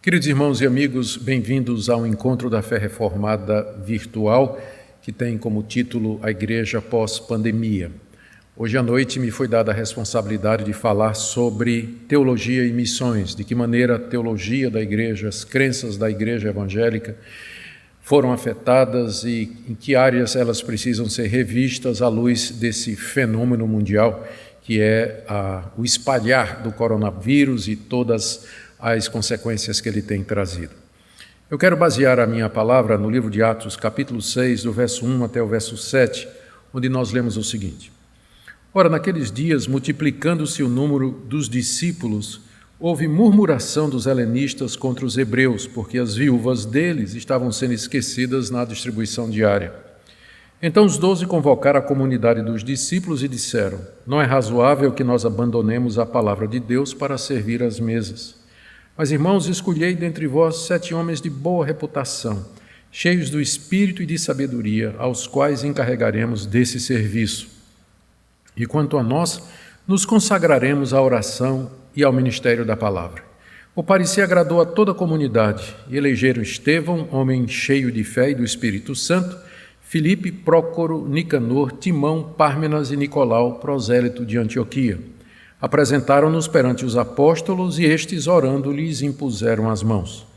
Queridos irmãos e amigos, bem-vindos ao Encontro da Fé Reformada virtual, que tem como título A Igreja Pós-Pandemia. Hoje à noite me foi dada a responsabilidade de falar sobre teologia e missões, de que maneira a teologia da igreja, as crenças da igreja evangélica foram afetadas e em que áreas elas precisam ser revistas à luz desse fenômeno mundial que é o espalhar do coronavírus e todas as consequências que ele tem trazido. Eu quero basear a minha palavra no livro de Atos, capítulo 6, do verso 1 até o verso 7, onde nós lemos o seguinte: Ora, naqueles dias, multiplicando-se o número dos discípulos, houve murmuração dos helenistas contra os hebreus, porque as viúvas deles estavam sendo esquecidas na distribuição diária. Então os 12 convocaram a comunidade dos discípulos e disseram: Não é razoável que nós abandonemos a palavra de Deus para servir às mesas. Mas, irmãos, escolhei dentre vós 7 homens de boa reputação, cheios do espírito e de sabedoria, aos quais encarregaremos desse serviço. E quanto a nós, nos consagraremos à oração e ao ministério da palavra. O parecer agradou a toda a comunidade, e elegeram Estevão, homem cheio de fé e do Espírito Santo, Filipe, Prócoro, Nicanor, Timão, Pármenas e Nicolau, prosélito de Antioquia. Apresentaram-nos perante os apóstolos e estes, orando, lhes impuseram as mãos.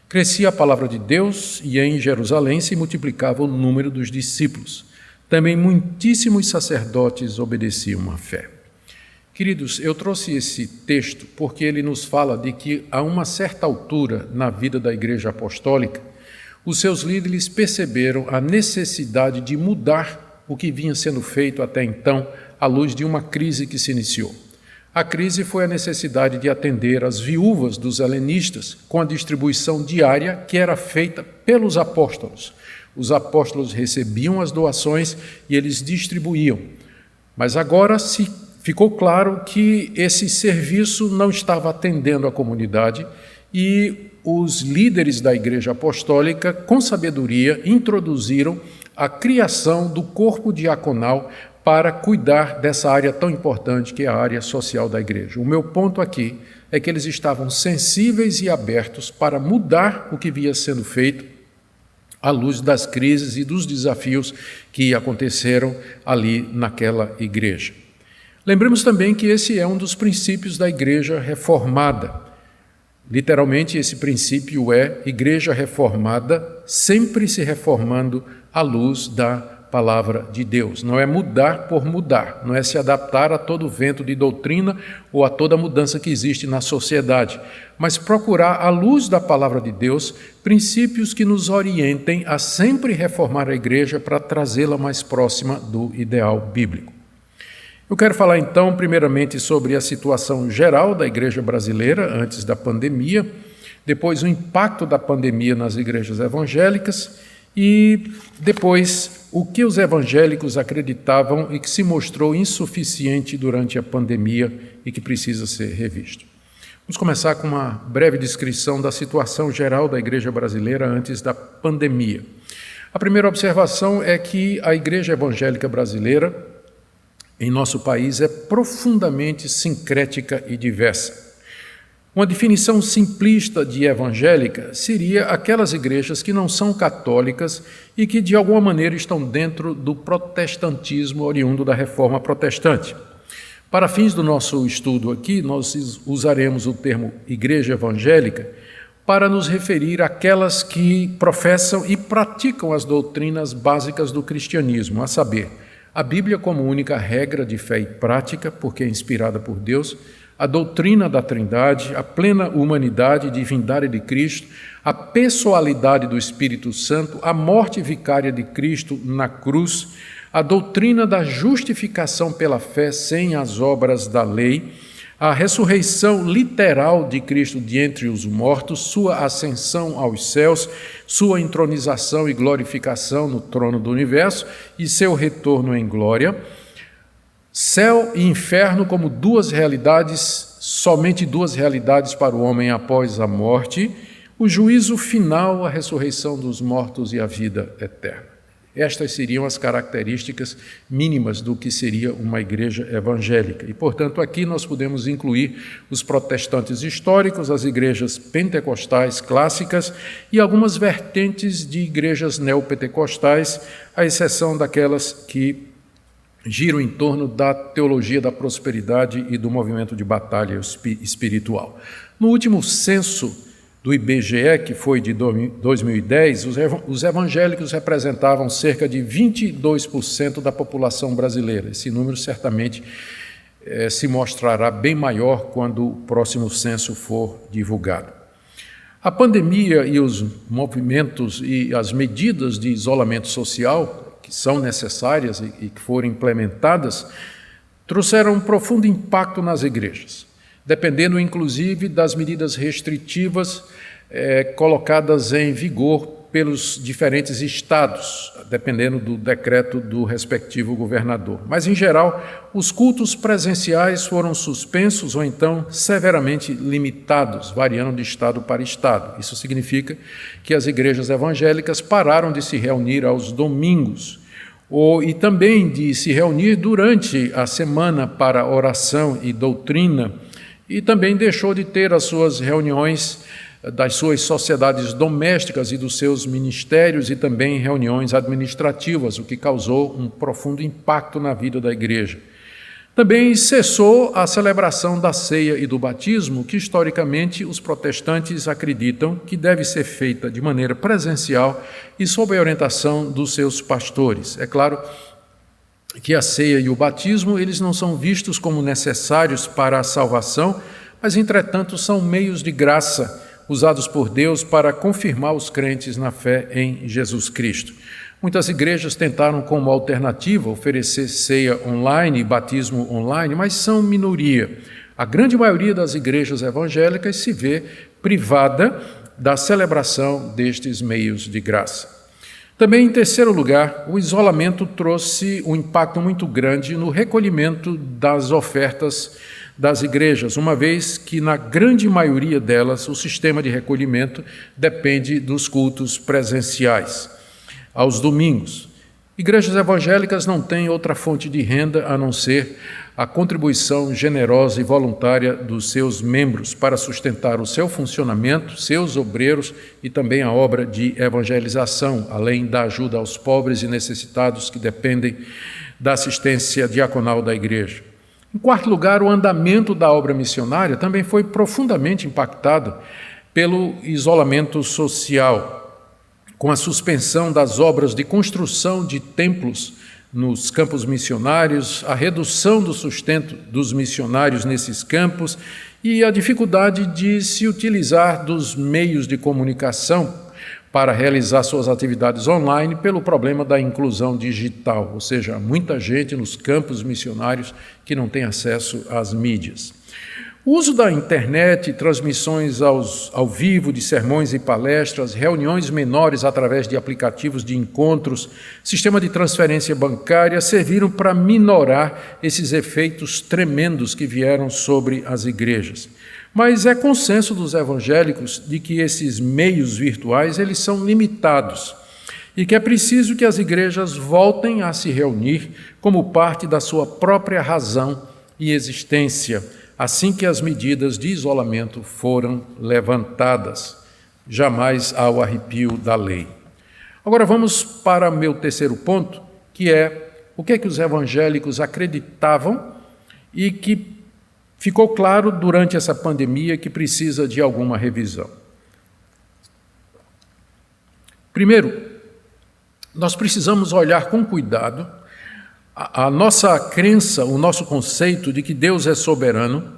Crescia a palavra de Deus e em Jerusalém se multiplicava o número dos discípulos. Também muitíssimos sacerdotes obedeciam à fé. Queridos, eu trouxe esse texto porque ele nos fala de que a uma certa altura na vida da Igreja Apostólica, os seus líderes perceberam a necessidade de mudar o que vinha sendo feito até então à luz de uma crise que se iniciou. A crise foi a necessidade de atender as viúvas dos helenistas com a distribuição diária que era feita pelos apóstolos. Os apóstolos recebiam as doações e eles distribuíam. Mas agora ficou claro que esse serviço não estava atendendo a comunidade e os líderes da Igreja Apostólica, com sabedoria, introduziram a criação do corpo diaconal para cuidar dessa área tão importante que é a área social da igreja. O meu ponto aqui é que eles estavam sensíveis e abertos para mudar o que vinha sendo feito à luz das crises e dos desafios que aconteceram ali naquela igreja. Lembremos também que esse é um dos princípios da igreja reformada. Literalmente, esse princípio é igreja reformada, sempre se reformando à luz da palavra de Deus. Não é mudar por mudar, não é se adaptar a todo vento de doutrina ou a toda mudança que existe na sociedade, mas procurar, à luz da palavra de Deus, princípios que nos orientem a sempre reformar a igreja para trazê-la mais próxima do ideal bíblico. Eu quero falar então, primeiramente, sobre a situação geral da igreja brasileira antes da pandemia, depois o impacto da pandemia nas igrejas evangélicas e depois o que os evangélicos acreditavam e que se mostrou insuficiente durante a pandemia e que precisa ser revisto. Vamos começar com uma breve descrição da situação geral da igreja brasileira antes da pandemia. A primeira observação é que a igreja evangélica brasileira em nosso país é profundamente sincrética e diversa. Uma definição simplista de evangélica seria aquelas igrejas que não são católicas e que de alguma maneira estão dentro do protestantismo oriundo da reforma protestante. Para fins do nosso estudo aqui, nós usaremos o termo igreja evangélica para nos referir àquelas que professam e praticam as doutrinas básicas do cristianismo, a saber, a Bíblia como única regra de fé e prática, porque é inspirada por Deus, a doutrina da Trindade, a plena humanidade e divindade de Cristo, a pessoalidade do Espírito Santo, a morte vicária de Cristo na cruz, a doutrina da justificação pela fé sem as obras da lei, a ressurreição literal de Cristo de entre os mortos, sua ascensão aos céus, sua entronização e glorificação no trono do universo e seu retorno em glória, céu e inferno como duas realidades, somente duas realidades para o homem após a morte, o juízo final, a ressurreição dos mortos e a vida eterna. Estas seriam as características mínimas do que seria uma igreja evangélica. E, portanto, aqui nós podemos incluir os protestantes históricos, as igrejas pentecostais clássicas e algumas vertentes de igrejas neopentecostais, à exceção daquelas que giram em torno da teologia da prosperidade e do movimento de batalha espiritual. No último censo do IBGE, que foi de 2010, os evangélicos representavam cerca de 22% da população brasileira. Esse número certamente se mostrará bem maior quando o próximo censo for divulgado. A pandemia e os movimentos e as medidas de isolamento social, que são necessárias e que foram implementadas, trouxeram um profundo impacto nas igrejas, dependendo inclusive das medidas restritivas colocadas em vigor pelos diferentes estados, dependendo do decreto do respectivo governador. Mas, em geral, os cultos presenciais foram suspensos ou então severamente limitados, variando de estado para estado. Isso significa que as igrejas evangélicas pararam de se reunir aos domingos, e também de se reunir durante a semana para oração e doutrina, e também deixou de ter as suas reuniões das suas sociedades domésticas e dos seus ministérios e também reuniões administrativas, o que causou um profundo impacto na vida da igreja. Também cessou a celebração da ceia e do batismo, que historicamente os protestantes acreditam que deve ser feita de maneira presencial e sob a orientação dos seus pastores. É claro que a ceia e o batismo eles não são vistos como necessários para a salvação, mas, entretanto, são meios de graça usados por Deus para confirmar os crentes na fé em Jesus Cristo. Muitas igrejas tentaram, como alternativa, oferecer ceia online e batismo online, mas são minoria. A grande maioria das igrejas evangélicas se vê privada da celebração destes meios de graça. Também, em terceiro lugar, o isolamento trouxe um impacto muito grande no recolhimento das ofertas das igrejas, uma vez que, na grande maioria delas, o sistema de recolhimento depende dos cultos presenciais, aos domingos. Igrejas evangélicas não têm outra fonte de renda a não ser a contribuição generosa e voluntária dos seus membros para sustentar o seu funcionamento, seus obreiros e também a obra de evangelização, além da ajuda aos pobres e necessitados que dependem da assistência diaconal da igreja. Em quarto lugar, o andamento da obra missionária também foi profundamente impactado pelo isolamento social, com a suspensão das obras de construção de templos nos campos missionários, a redução do sustento dos missionários nesses campos e a dificuldade de se utilizar dos meios de comunicação para realizar suas atividades online pelo problema da inclusão digital, ou seja, há muita gente nos campos missionários que não tem acesso às mídias. O uso da internet, transmissões ao vivo de sermões e palestras, reuniões menores através de aplicativos de encontros, sistema de transferência bancária, serviram para minorar esses efeitos tremendos que vieram sobre as igrejas. Mas é consenso dos evangélicos de que esses meios virtuais eles são limitados e que é preciso que as igrejas voltem a se reunir como parte da sua própria razão e existência, assim que as medidas de isolamento foram levantadas, jamais ao arrepio da lei. Agora vamos para meu terceiro ponto, que é o que os evangélicos acreditavam e que ficou claro durante essa pandemia que precisa de alguma revisão. Primeiro, nós precisamos olhar com cuidado a nossa crença, o nosso conceito de que Deus é soberano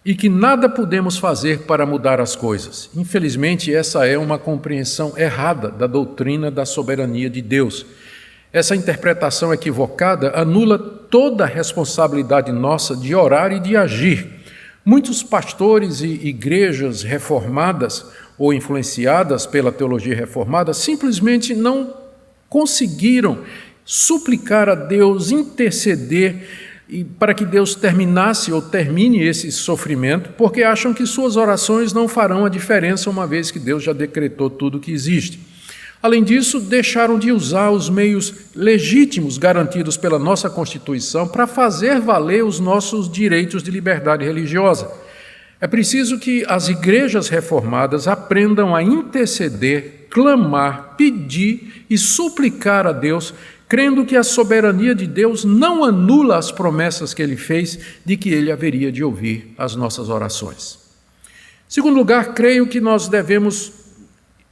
e que nada podemos fazer para mudar as coisas. Infelizmente, essa é uma compreensão errada da doutrina da soberania de Deus. Essa interpretação equivocada anula toda a responsabilidade nossa de orar e de agir. Muitos pastores e igrejas reformadas ou influenciadas pela teologia reformada simplesmente não conseguiram suplicar a Deus, interceder para que Deus terminasse ou termine esse sofrimento, porque acham que suas orações não farão a diferença, uma vez que Deus já decretou tudo o que existe. Além disso, deixaram de usar os meios legítimos garantidos pela nossa Constituição para fazer valer os nossos direitos de liberdade religiosa. É preciso que as igrejas reformadas aprendam a interceder, clamar, pedir e suplicar a Deus, crendo que a soberania de Deus não anula as promessas que Ele fez de que Ele haveria de ouvir as nossas orações. Em segundo lugar, creio que nós devemos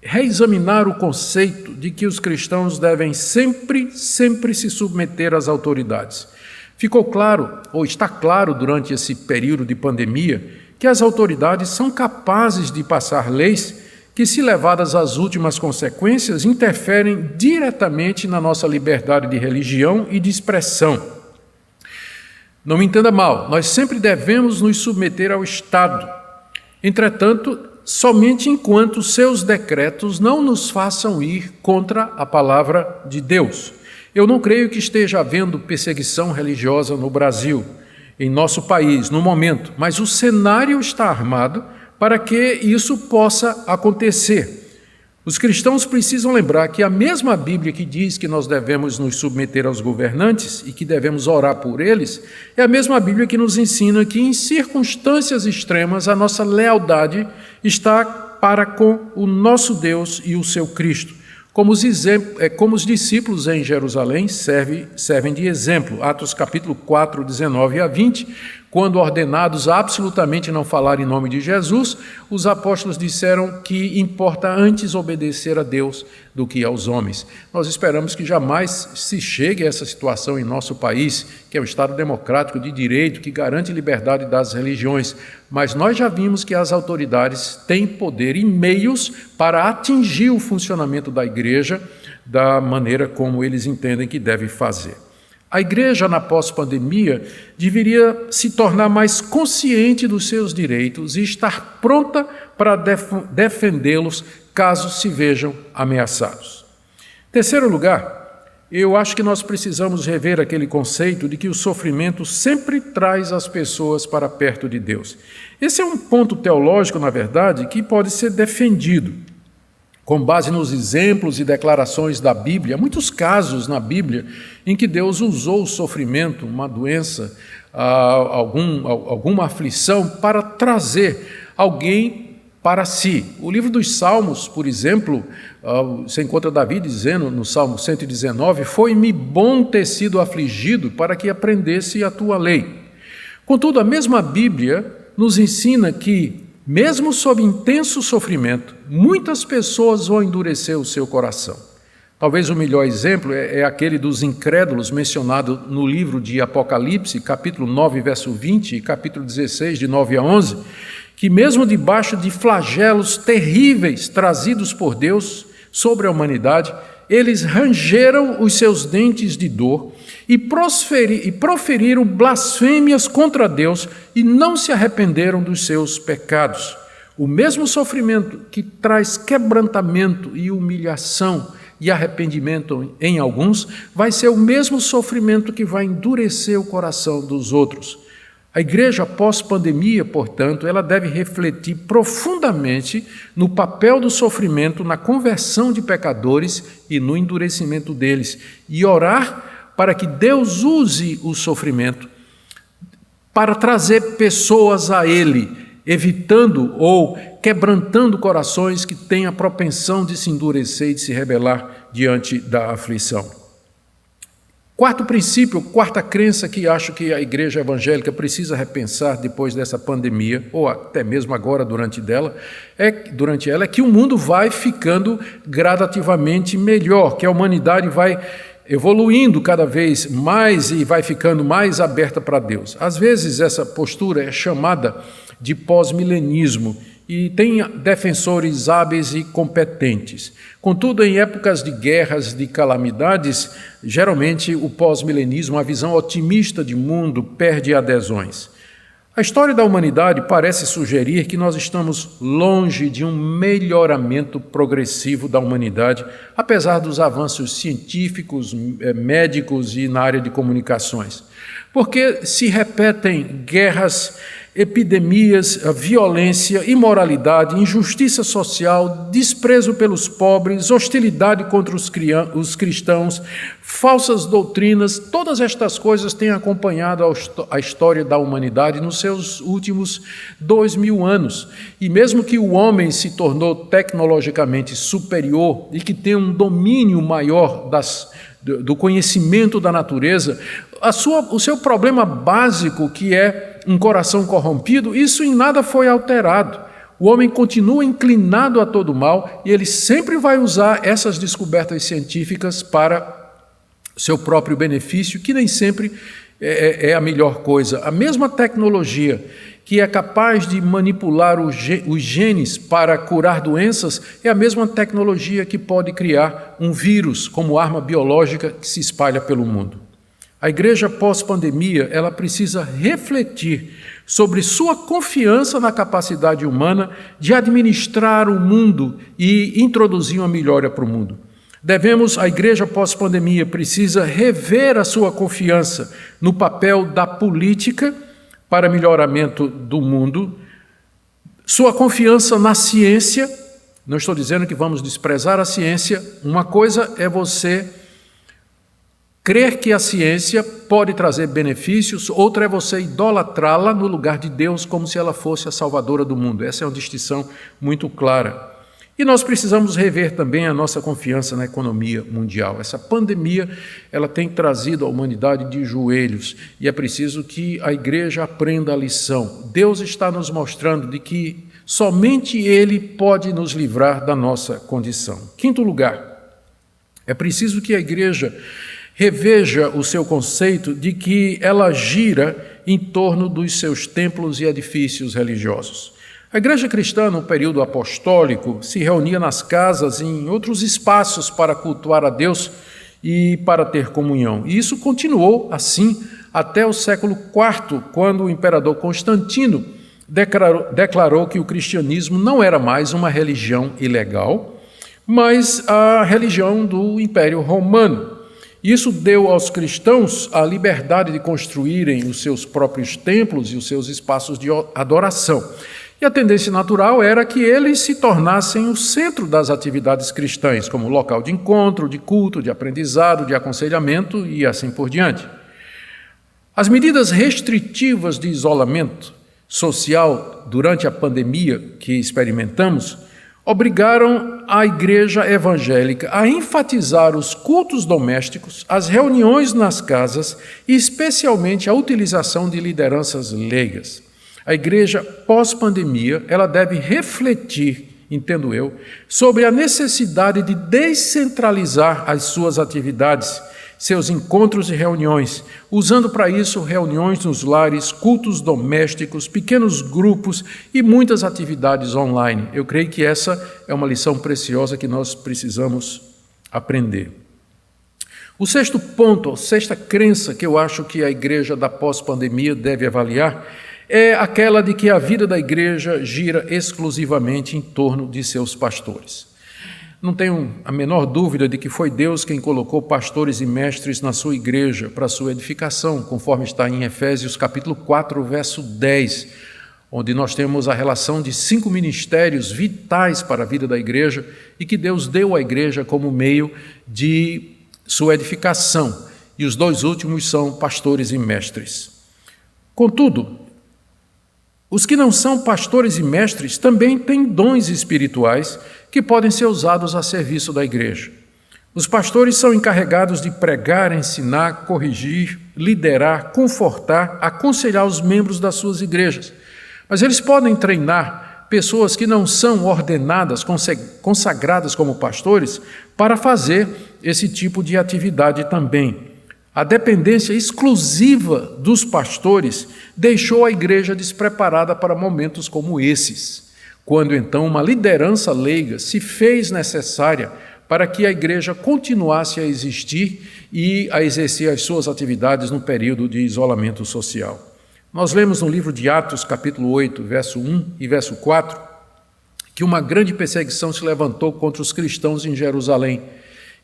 reexaminar o conceito de que os cristãos devem sempre se submeter às autoridades. Ficou claro, ou está claro durante esse período de pandemia, que as autoridades são capazes de passar leis que, se levadas às últimas consequências, interferem diretamente na nossa liberdade de religião e de expressão. Não me entenda mal, nós sempre devemos nos submeter ao Estado. Entretanto, somente enquanto seus decretos não nos façam ir contra a palavra de Deus. Eu não creio que esteja havendo perseguição religiosa no Brasil, em nosso país, no momento, mas o cenário está armado para que isso possa acontecer. Os cristãos precisam lembrar que a mesma Bíblia que diz que nós devemos nos submeter aos governantes e que devemos orar por eles, é a mesma Bíblia que nos ensina que, em circunstâncias extremas, a nossa lealdade está para com o nosso Deus e o seu Cristo. Como os discípulos em Jerusalém servem de exemplo. Atos capítulo 4, 19 a 20, quando ordenados a absolutamente não falar em nome de Jesus, os apóstolos disseram que importa antes obedecer a Deus do que aos homens. Nós esperamos que jamais se chegue a essa situação em nosso país, que é um Estado democrático de direito, que garante liberdade das religiões, mas nós já vimos que as autoridades têm poder e meios para atingir o funcionamento da igreja da maneira como eles entendem que deve fazer. A igreja, na pós-pandemia, deveria se tornar mais consciente dos seus direitos e estar pronta para defendê-los caso se vejam ameaçados. Em terceiro lugar, eu acho que nós precisamos rever aquele conceito de que o sofrimento sempre traz as pessoas para perto de Deus. Esse é um ponto teológico, na verdade, que pode ser defendido. Com base nos exemplos e declarações da Bíblia, há muitos casos na Bíblia em que Deus usou o sofrimento, uma doença, alguma aflição, para trazer alguém para si. O livro dos Salmos, por exemplo, você encontra Davi dizendo no Salmo 119, «Foi-me bom ter sido afligido para que aprendesse a tua lei». Contudo, a mesma Bíblia nos ensina que, mesmo sob intenso sofrimento, muitas pessoas vão endurecer o seu coração. Talvez o melhor exemplo é aquele dos incrédulos mencionado no livro de Apocalipse, capítulo 9, verso 20 e capítulo 16, de 9 a 11, que mesmo debaixo de flagelos terríveis trazidos por Deus sobre a humanidade, eles rangeram os seus dentes de dor e proferiram blasfêmias contra Deus e não se arrependeram dos seus pecados. O mesmo sofrimento que traz quebrantamento e humilhação e arrependimento em alguns, vai ser o mesmo sofrimento que vai endurecer o coração dos outros. A igreja pós-pandemia, portanto, ela deve refletir profundamente no papel do sofrimento na conversão de pecadores e no endurecimento deles, e orar para que Deus use o sofrimento para trazer pessoas a Ele, evitando ou quebrantando corações que têm a propensão de se endurecer e de se rebelar diante da aflição. Quarto princípio, quarta crença que acho que a igreja evangélica precisa repensar depois dessa pandemia, ou até mesmo agora durante ela, é que o mundo vai ficando gradativamente melhor, que a humanidade vai evoluindo cada vez mais e vai ficando mais aberta para Deus. Às vezes essa postura é chamada de pós-milenismo e tem defensores hábeis e competentes. Contudo, em épocas de guerras, de calamidades, geralmente o pós-milenismo, a visão otimista de mundo, perde adesões. A história da humanidade parece sugerir que nós estamos longe de um melhoramento progressivo da humanidade, apesar dos avanços científicos, médicos e na área de comunicações. Porque se repetem guerras, epidemias, violência, imoralidade, injustiça social, desprezo pelos pobres, hostilidade contra os cristãos, falsas doutrinas, todas estas coisas têm acompanhado a história da humanidade nos seus últimos 2000 anos. E mesmo que o homem se tornou tecnologicamente superior e que tem um domínio maior do conhecimento da natureza, o seu problema básico, que é um coração corrompido, isso em nada foi alterado. O homem continua inclinado a todo mal e ele sempre vai usar essas descobertas científicas para seu próprio benefício, que nem sempre é a melhor coisa. A mesma tecnologia que é capaz de manipular os genes para curar doenças é a mesma tecnologia que pode criar um vírus como arma biológica que se espalha pelo mundo. A igreja pós-pandemia, ela precisa refletir sobre sua confiança na capacidade humana de administrar o mundo e introduzir uma melhora para o mundo. A igreja pós-pandemia precisa rever a sua confiança no papel da política para melhoramento do mundo, sua confiança na ciência. Não estou dizendo que vamos desprezar a ciência, uma coisa é você crer que a ciência pode trazer benefícios, outra é você idolatrá-la no lugar de Deus como se ela fosse a salvadora do mundo. Essa é uma distinção muito clara. E nós precisamos rever também a nossa confiança na economia mundial. Essa pandemia, ela tem trazido a humanidade de joelhos e é preciso que a igreja aprenda a lição. Deus está nos mostrando de que somente Ele pode nos livrar da nossa condição. Quinto lugar, é preciso que a igreja reveja o seu conceito de que ela gira em torno dos seus templos e edifícios religiosos. A igreja cristã, no período apostólico, se reunia nas casas e em outros espaços para cultuar a Deus e para ter comunhão. E isso continuou assim até o século IV, quando o imperador Constantino declarou que o cristianismo não era mais uma religião ilegal, mas a religião do Império Romano. Isso deu aos cristãos a liberdade de construírem os seus próprios templos e os seus espaços de adoração. E a tendência natural era que eles se tornassem o centro das atividades cristãs, como local de encontro, de culto, de aprendizado, de aconselhamento e assim por diante. As medidas restritivas de isolamento social durante a pandemia que experimentamos obrigaram a igreja evangélica a enfatizar os cultos domésticos, as reuniões nas casas e especialmente a utilização de lideranças leigas. A igreja pós-pandemia, ela deve refletir, entendo eu, sobre a necessidade de descentralizar as suas atividades, seus encontros e reuniões, usando para isso reuniões nos lares, cultos domésticos, pequenos grupos e muitas atividades online. Eu creio que essa é uma lição preciosa que nós precisamos aprender. O sexto ponto, a sexta crença que eu acho que a igreja da pós-pandemia deve avaliar é aquela de que a vida da igreja gira exclusivamente em torno de seus pastores. Não tenho a menor dúvida de que foi Deus quem colocou pastores e mestres na sua igreja para sua edificação, conforme está em Efésios capítulo 4, verso 10, onde nós temos a relação de 5 ministérios vitais para a vida da igreja e que Deus deu à igreja como meio de sua edificação, e os 2 últimos são pastores e mestres. Contudo, os que não são pastores e mestres também têm dons espirituais que podem ser usados a serviço da igreja. Os pastores são encarregados de pregar, ensinar, corrigir, liderar, confortar, aconselhar os membros das suas igrejas. Mas eles podem treinar pessoas que não são ordenadas, consagradas como pastores, para fazer esse tipo de atividade também. A dependência exclusiva dos pastores deixou a igreja despreparada para momentos como esses, quando então uma liderança leiga se fez necessária para que a igreja continuasse a existir e a exercer as suas atividades no período de isolamento social. Nós lemos no livro de Atos, capítulo 8, verso 1 e verso 4, que uma grande perseguição se levantou contra os cristãos em Jerusalém.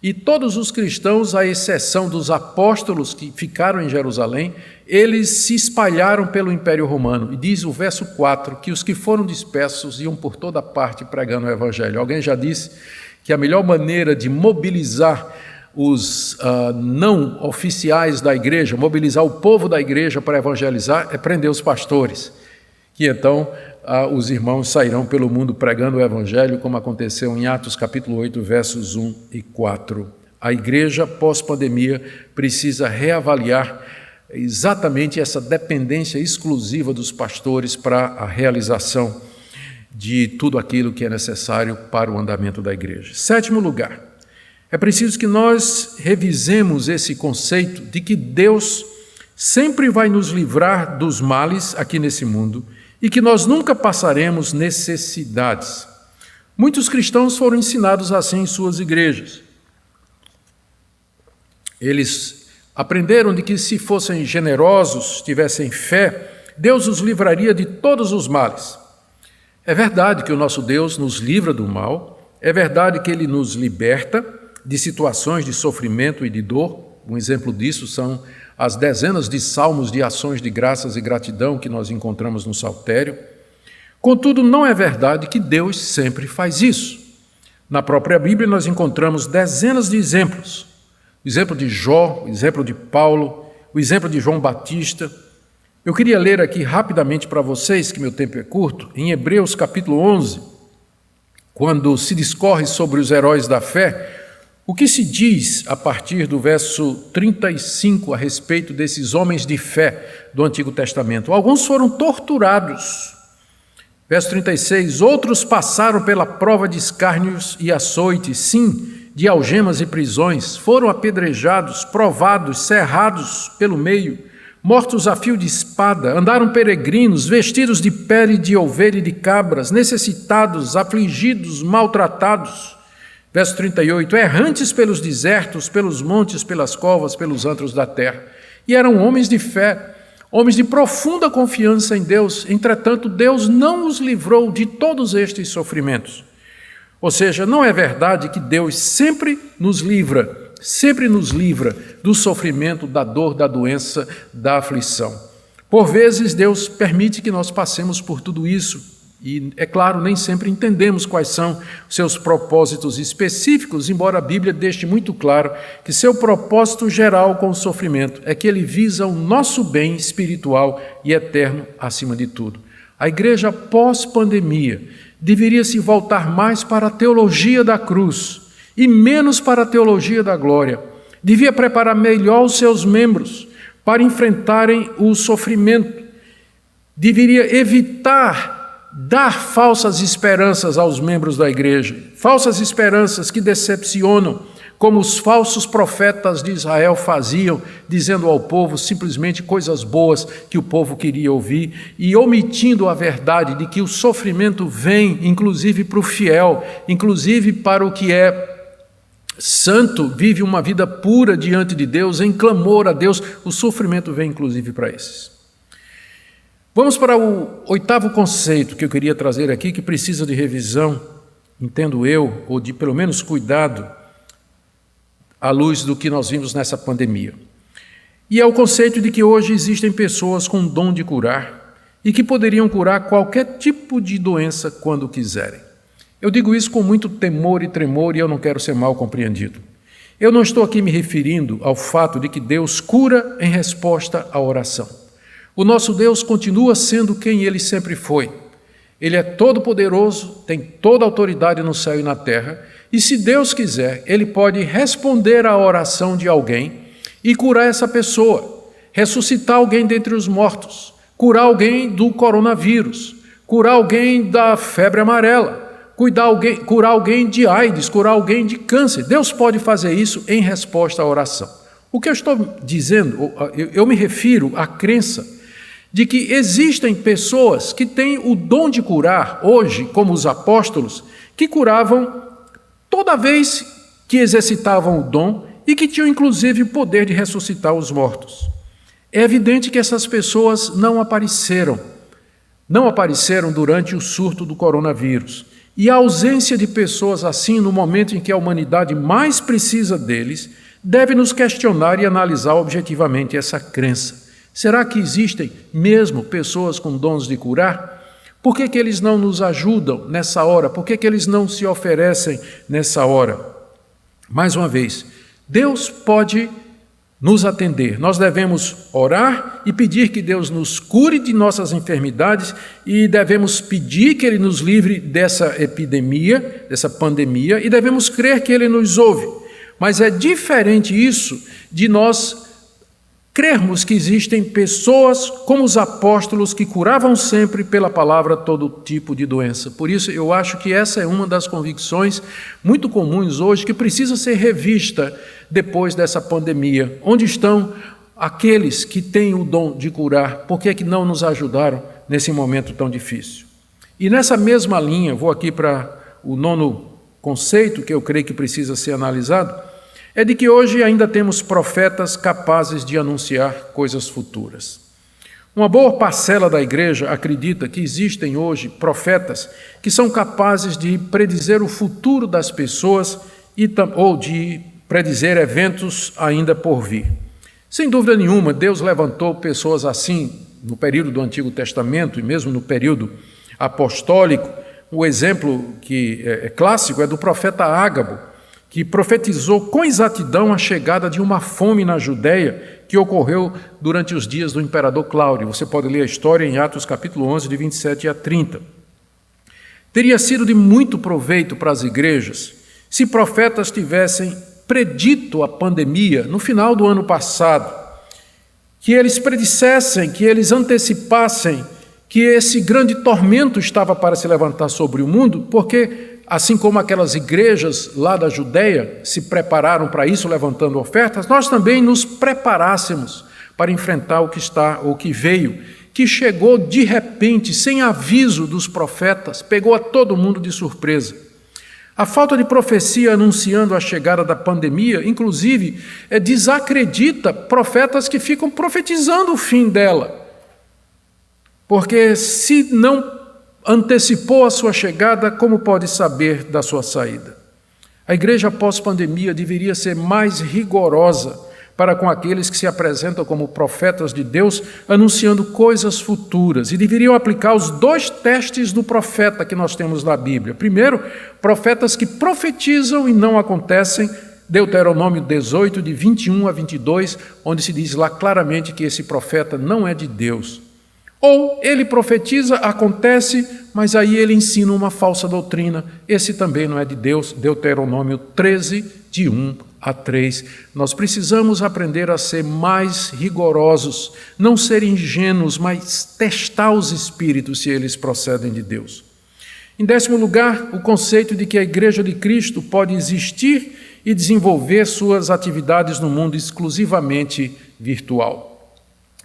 E todos os cristãos, à exceção dos apóstolos que ficaram em Jerusalém, eles se espalharam pelo Império Romano. E diz o verso 4 que os que foram dispersos iam por toda parte pregando o Evangelho. Alguém já disse que a melhor maneira de mobilizar os não oficiais da igreja, mobilizar o povo da igreja para evangelizar, é prender os pastores, que então os irmãos sairão pelo mundo pregando o Evangelho, como aconteceu em Atos capítulo 8, versos 1 e 4. A igreja pós-pandemia precisa reavaliar exatamente essa dependência exclusiva dos pastores para a realização de tudo aquilo que é necessário para o andamento da igreja. Sétimo lugar, é preciso que nós revisemos esse conceito de que Deus sempre vai nos livrar dos males aqui nesse mundo e que nós nunca passaremos necessidades. Muitos cristãos foram ensinados assim em suas igrejas. Eles aprenderam de que se fossem generosos, tivessem fé, Deus os livraria de todos os males. É verdade que o nosso Deus nos livra do mal, é verdade que Ele nos liberta de situações de sofrimento e de dor. Um exemplo disso são as dezenas de salmos de ações de graças e gratidão que nós encontramos no Saltério. Contudo, não é verdade que Deus sempre faz isso. Na própria Bíblia nós encontramos dezenas de exemplos. O exemplo de Jó, o exemplo de Paulo, o exemplo de João Batista. Eu queria ler aqui rapidamente para vocês, que meu tempo é curto, em Hebreus capítulo 11, quando se discorre sobre os heróis da fé, o que se diz a partir do verso 35 a respeito desses homens de fé do Antigo Testamento? Alguns foram torturados. Verso 36, outros passaram pela prova de escárnios e açoites, sim, de algemas e prisões, foram apedrejados, provados, cerrados pelo meio, mortos a fio de espada, andaram peregrinos, vestidos de pele de ovelha e de cabras, necessitados, afligidos, maltratados. Verso 38, errantes pelos desertos, pelos montes, pelas covas, pelos antros da terra. E eram homens de fé, homens de profunda confiança em Deus. Entretanto, Deus não os livrou de todos estes sofrimentos. Ou seja, não é verdade que Deus sempre nos livra do sofrimento, da dor, da doença, da aflição. Por vezes, Deus permite que nós passemos por tudo isso. E, é claro, nem sempre entendemos quais são os seus propósitos específicos, embora a Bíblia deixe muito claro que seu propósito geral com o sofrimento é que ele visa o nosso bem espiritual e eterno acima de tudo. A igreja pós-pandemia deveria se voltar mais para a teologia da cruz e menos para a teologia da glória. Devia preparar melhor os seus membros para enfrentarem o sofrimento. Deveria evitar dar falsas esperanças aos membros da igreja, falsas esperanças que decepcionam, como os falsos profetas de Israel faziam, dizendo ao povo simplesmente coisas boas que o povo queria ouvir e omitindo a verdade de que o sofrimento vem, inclusive para o fiel, inclusive para o que é santo, vive uma vida pura diante de Deus, em clamor a Deus, o sofrimento vem inclusive para esses. Vamos para o oitavo conceito que eu queria trazer aqui, que precisa de revisão, entendo eu, ou de pelo menos cuidado, à luz do que nós vimos nessa pandemia. E é o conceito de que hoje existem pessoas com dom de curar e que poderiam curar qualquer tipo de doença quando quiserem. Eu digo isso com muito temor e tremor e eu não quero ser mal compreendido. Eu não estou aqui me referindo ao fato de que Deus cura em resposta à oração. O nosso Deus continua sendo quem Ele sempre foi. Ele é todo-poderoso, tem toda a autoridade no céu e na terra, e se Deus quiser, Ele pode responder à oração de alguém e curar essa pessoa, ressuscitar alguém dentre os mortos, curar alguém do coronavírus, curar alguém da febre amarela, curar alguém de AIDS, curar alguém de câncer. Deus pode fazer isso em resposta à oração. O que eu estou dizendo, eu me refiro à crença de que existem pessoas que têm o dom de curar, hoje, como os apóstolos, que curavam toda vez que exercitavam o dom e que tinham, inclusive, o poder de ressuscitar os mortos. É evidente que essas pessoas não apareceram durante o surto do coronavírus. E a ausência de pessoas assim, no momento em que a humanidade mais precisa deles, deve nos questionar e analisar objetivamente essa crença. Será que existem mesmo pessoas com dons de curar? Por que eles não nos ajudam nessa hora? Por que eles não se oferecem nessa hora? Mais uma vez, Deus pode nos atender. Nós devemos orar e pedir que Deus nos cure de nossas enfermidades e devemos pedir que Ele nos livre dessa epidemia, dessa pandemia, e devemos crer que Ele nos ouve. Mas é diferente isso de nós crermos que existem pessoas como os apóstolos que curavam sempre pela palavra todo tipo de doença. Por isso, eu acho que essa é uma das convicções muito comuns hoje que precisa ser revista depois dessa pandemia. Onde estão aqueles que têm o dom de curar? Por que é que não nos ajudaram nesse momento tão difícil? E nessa mesma linha, vou aqui para o 9º conceito que eu creio que precisa ser analisado, é de que hoje ainda temos profetas capazes de anunciar coisas futuras. Uma boa parcela da igreja acredita que existem hoje profetas que são capazes de predizer o futuro das pessoas ou de predizer eventos ainda por vir. Sem dúvida nenhuma, Deus levantou pessoas assim no período do Antigo Testamento e mesmo no período apostólico. O exemplo que é clássico é do profeta Ágabo, que profetizou com exatidão a chegada de uma fome na Judéia que ocorreu durante os dias do imperador Cláudio. Você pode ler a história em Atos capítulo 11, de 27 a 30. Teria sido de muito proveito para as igrejas se profetas tivessem predito a pandemia no final do ano passado, que eles predissessem, que eles antecipassem que esse grande tormento estava para se levantar sobre o mundo, porque assim como aquelas igrejas lá da Judéia se prepararam para isso, levantando ofertas, nós também nos preparássemos para enfrentar o que está, ou que veio, que chegou de repente, sem aviso dos profetas, pegou a todo mundo de surpresa. A falta de profecia anunciando a chegada da pandemia, inclusive, desacredita profetas que ficam profetizando o fim dela. Porque se não antecipou a sua chegada, como pode saber da sua saída? A igreja pós-pandemia deveria ser mais rigorosa para com aqueles que se apresentam como profetas de Deus, anunciando coisas futuras, e deveriam aplicar os 2 testes do profeta que nós temos na Bíblia. Primeiro, profetas que profetizam e não acontecem, Deuteronômio 18, de 21 a 22, onde se diz lá claramente que esse profeta não é de Deus. Ou ele profetiza, acontece, mas aí ele ensina uma falsa doutrina. Esse também não é de Deus. Deuteronômio 13, de 1 a 3. Nós precisamos aprender a ser mais rigorosos, não ser ingênuos, mas testar os espíritos se eles procedem de Deus. Em 10º lugar, o conceito de que a Igreja de Cristo pode existir e desenvolver suas atividades no mundo exclusivamente virtual.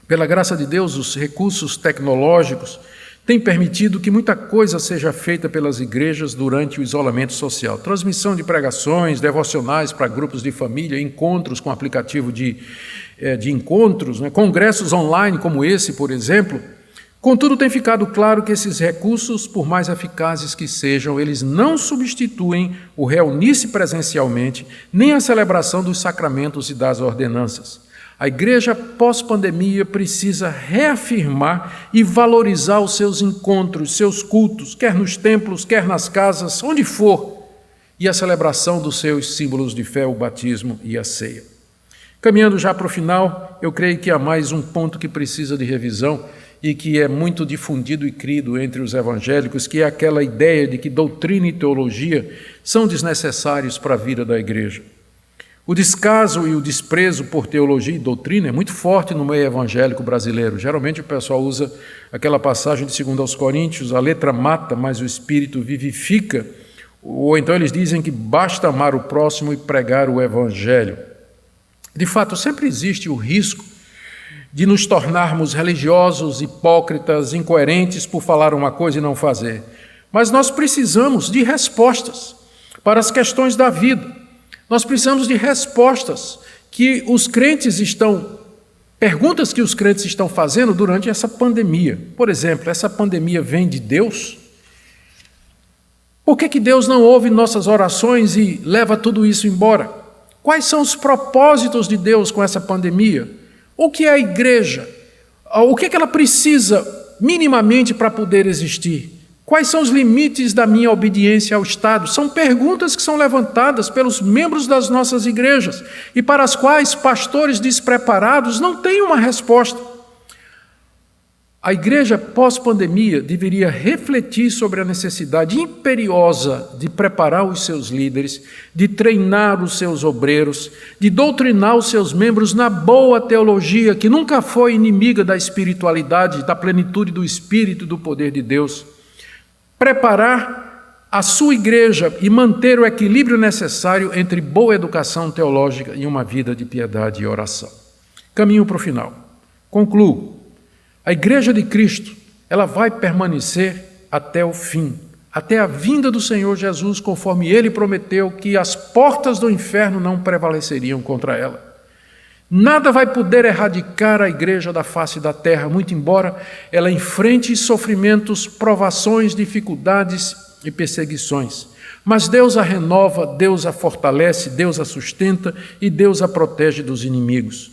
Pela graça de Deus, os recursos tecnológicos têm permitido que muita coisa seja feita pelas igrejas durante o isolamento social. Transmissão de pregações, devocionais para grupos de família, encontros com aplicativo de encontros, congressos online como esse, por exemplo. Contudo, tem ficado claro que esses recursos, por mais eficazes que sejam, eles não substituem o reunir-se presencialmente, nem a celebração dos sacramentos e das ordenanças. A igreja pós-pandemia precisa reafirmar e valorizar os seus encontros, seus cultos, quer nos templos, quer nas casas, onde for, e a celebração dos seus símbolos de fé, o batismo e a ceia. Caminhando já para o final, eu creio que há mais um ponto que precisa de revisão e que é muito difundido e crido entre os evangélicos, que é aquela ideia de que doutrina e teologia são desnecessários para a vida da igreja. O descaso e o desprezo por teologia e doutrina é muito forte no meio evangélico brasileiro. Geralmente o pessoal usa aquela passagem de 2 aos Coríntios, a letra mata, mas o espírito vivifica. Ou então eles dizem que basta amar o próximo e pregar o evangelho. De fato, sempre existe o risco de nos tornarmos religiosos, hipócritas, incoerentes por falar uma coisa e não fazer. Mas nós precisamos de respostas para as questões da vida. Nós precisamos de respostas que os crentes estão Perguntas que os crentes estão fazendo durante essa pandemia. Por exemplo, essa pandemia vem de Deus? Por que Deus não ouve nossas orações e leva tudo isso embora? Quais são os propósitos de Deus com essa pandemia? O que é a igreja? O que ela precisa minimamente para poder existir? Quais são os limites da minha obediência ao Estado? São perguntas que são levantadas pelos membros das nossas igrejas e para as quais pastores despreparados não têm uma resposta. A igreja pós-pandemia deveria refletir sobre a necessidade imperiosa de preparar os seus líderes, de treinar os seus obreiros, de doutrinar os seus membros na boa teologia, que nunca foi inimiga da espiritualidade, da plenitude do Espírito e do poder de Deus. Preparar a sua igreja e manter o equilíbrio necessário entre boa educação teológica e uma vida de piedade e oração. Caminho para o final. Concluo. A igreja de Cristo, ela vai permanecer até o fim, até a vinda do Senhor Jesus, conforme Ele prometeu que as portas do inferno não prevaleceriam contra ela. Nada vai poder erradicar a igreja da face da terra, muito embora ela enfrente sofrimentos, provações, dificuldades e perseguições. Mas Deus a renova, Deus a fortalece, Deus a sustenta e Deus a protege dos inimigos.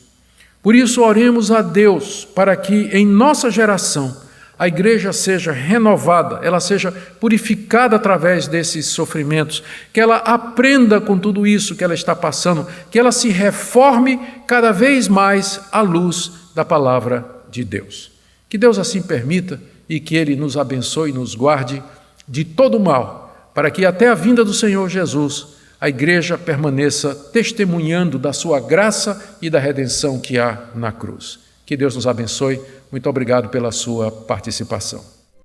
Por isso, oremos a Deus para que em nossa geração a igreja seja renovada, ela seja purificada através desses sofrimentos, que ela aprenda com tudo isso que ela está passando, que ela se reforme cada vez mais à luz da palavra de Deus. Que Deus assim permita e que Ele nos abençoe e nos guarde de todo mal, para que até a vinda do Senhor Jesus a igreja permaneça testemunhando da sua graça e da redenção que há na cruz. Que Deus nos abençoe. Muito obrigado pela sua participação.